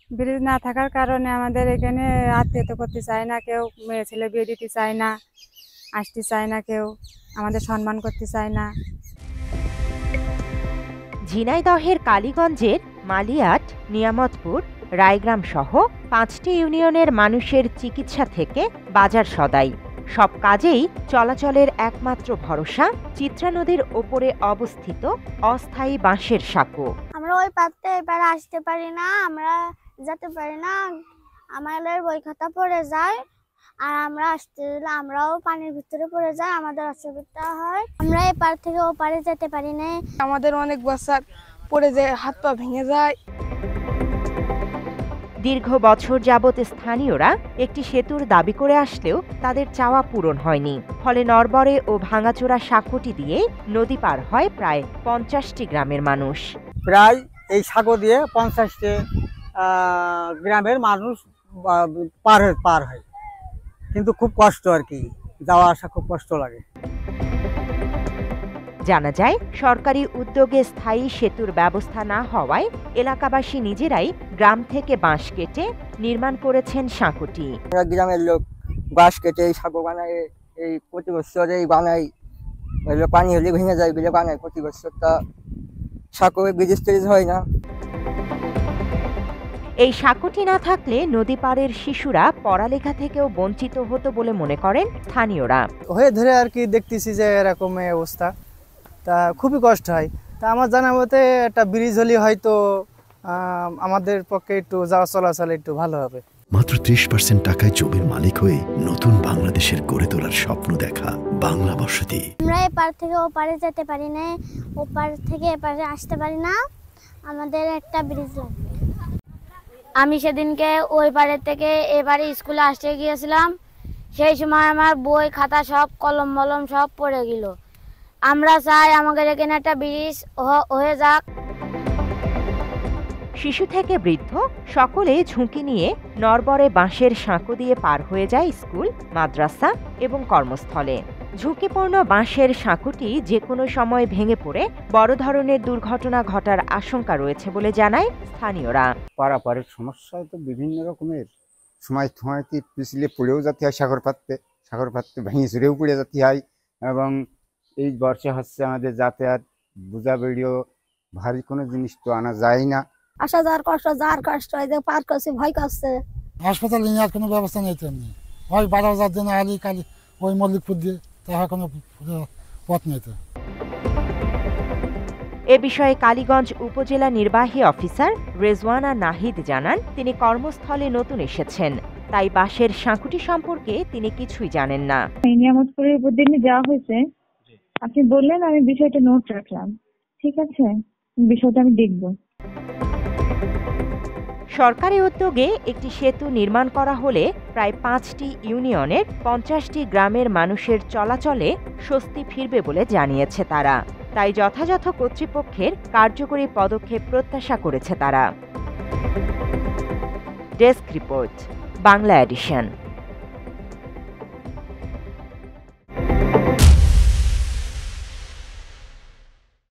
Bridge না থাকার কারণে আমাদের এখানে আত্মীয়তা করতে চায় না কেউ, মেয়ে ছেলে বিয়ে দিতে চায় না, আসতে চায় না কেউ, আমাদের সম্মান করতে চায় না। ঝিনাইদহের কালীগঞ্জের মালিয়াট, নিয়ামতপুর, রায়গ্রাম সহ 5টি ইউনিয়নের মানুষের চিকিৎসা থেকে বাজার সদাই সব কাজেই চলাচলের একমাত্র ভরসা চিত্রা নদীর ওপরে অবস্থিত অস্থায়ী বাঁশের সাঁকো। আমরা ওই পাড়তে এবারে আসতে পারি না, আমরা যেতে পারি না, আমাদের বই খাতা পড়ে যায়, আর আমরা আসতে দিলে আমরাও পানির ভিতরে পড়ে যাই, আমাদের অসুবিধা হয়। আমরা এই পার থেকে ও পারে যেতে পারি না, আমাদের অনেক বছর পড়ে যায়, হাত পা ভেঙে যায়। দীর্ঘ বছর যাবৎ স্থানীয়রা একটি সেতুর দাবি করে আসলেও তাদের চাওয়া পূরণ হয়নি। ফলে নড়বড়ে ও ভাঙাচোরা সাঁকোটি দিয়ে নদী পার হয় প্রায় 50টি গ্রামের মানুষ। প্রায় এই সাঁকো দিয়ে 50টি গ্রামের মানুষ পার হয়, কিন্তু খুব কষ্ট আর কি, যাওয়া আসা খুব কষ্ট লাগে। জানা যায়, সরকারি উদ্যোগে স্থায়ী সেতুর ব্যবস্থা না হওয়ায় এলাকাবাসী নিজেরাই গ্রাম থেকে বাঁশ কেটে নির্মাণ করেছেন সাঁকোটি। গ্রামের লোক বাঁশ কেটে এই সাঁকো বানায়, এই প্রতি বছর এই বানাই, পানি হলে ভেঙে যায় বলে বানায় প্রতি বছর, তা সাঁকো ব্রিজ টিজ হয় না। এই সাঁকোটি না থাকলে নদী পাড়ের শিশুরা পড়ালেখা থেকেও বঞ্চিত হতো বলে মনে করেন স্থানীয়রা। হয়ে ধরে আর কি দেখতেছি যে এরকম অবস্থা, তা খুবই কষ্ট হয়। তা আমার জানা মতে একটা ব্রিজ হলে হয়তো আমাদের পক্ষে একটু যাওয়া চলাচল একটু ভালো হবে। মাত্র 30% টাকায় জমির মালিক হয়ে নতুন বাংলাদেশের গড়ে তোলার স্বপ্ন দেখা বাংলা বসতি। আমরা এই পার থেকে ও পারে যেতে পারি না, ও পার থেকে এ পারে আসতে পারি না, আমাদের একটা ব্রিজ লাগবে। আমি সেদিনকে ওই পাড়ের থেকে এবারে স্কুলে আসতে গিয়েছিলাম, সেই সময় আমার বই খাতা সব কলম মলম সব পড়ে গেল। আমরা চাই আমাদের এখানে একটা ব্রিজ হয়ে যাক। শিশু থেকে বৃদ্ধ সকলে ঝুঁকি নিয়ে নড়বড়ে বাঁশের সাঁকো দিয়ে পার হয়ে যায় স্কুল, মাদ্রাসা এবং কর্মস্থলে। ঝুঁকিপূর্ণ বাঁশের সাঁকোটি যে কোনো সময় ভেঙে পড়ে বড় ধরনের দুর্ঘটনা ঘটার আশঙ্কা রয়েছে বলে জানায় স্থানীয়রা। পারাপারের সমস্যা তো বিভিন্ন রকমের, সময় সময়তে পিছলে পড়েও যেতে হয়, সাগর পাততে ভেঙে চুরেও পড়ে যেতে হয়, এবং এই বর্ষা হচ্ছে আমাদের যাতায়াত বোঝা বেড়িও ভারী কোনো জিনিস তো আনা যায় না। আসা যাওয়ার কষ্ট হয়, যে পার করছে ভয় করছে। হাসপাতালে নেওয়ার কোনো ব্যবস্থা নেই, তেমনি হয় 12 দিন আলি কালি ওই মল্লিকপুর দিয়ে, তাহার কোনো পথ নেই। এ বিষয়ে কালীগঞ্জ উপজেলা নির্বাহী অফিসার রেজওয়ানা নাহিদ জানান, তিনি কর্মস্থলে নতুন এসেছেন, তাই বাঁশের সাঁকোটি সম্পর্কে তিনি কিছুই জানেন না। নিয়ামতপুরের উপর দিয়ে যাওয়া হয়েছে, আপনি বললেন, আমি বিষয়টা নোট রাখলাম, ঠিক আছে, বিষয়টা আমি দেখব। সরকারি উদ্যোগে একটি সেতু নির্মাণ করা হলে প্রায় 5টি ইউনিয়নের 50টি গ্রামের মানুষের চলাচলে স্বস্তি ফিরবে বলে জানিয়েছে তারা। তাই যথাযথ কর্তৃপক্ষের কার্যকরী পদক্ষেপ প্রত্যাশা করেছে তারা। Desk report, Bangla addition.